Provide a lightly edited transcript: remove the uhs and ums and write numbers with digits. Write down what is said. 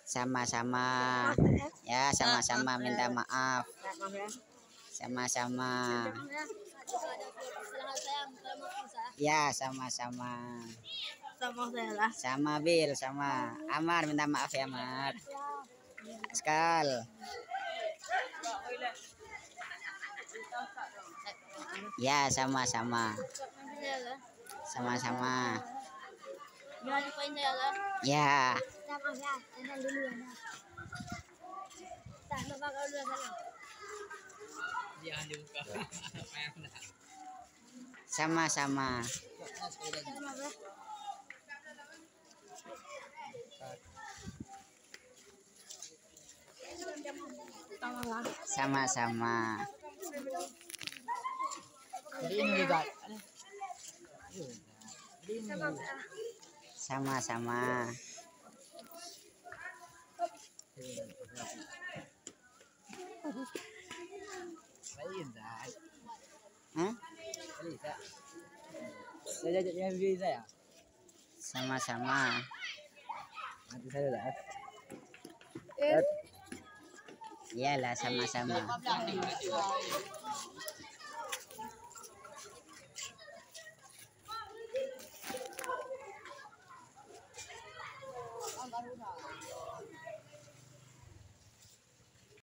Sama-sama. Ya, sama-sama minta maaf. Sama-sama. Ya, sama-sama. Sama Bil, sama Amar minta maaf ya, Amar. Sekal. Ya, sama-sama. Sama-sama. Ya. Sama-sama. Sama-sama. Sama-sama. Sama-sama. Iyalah sama-sama.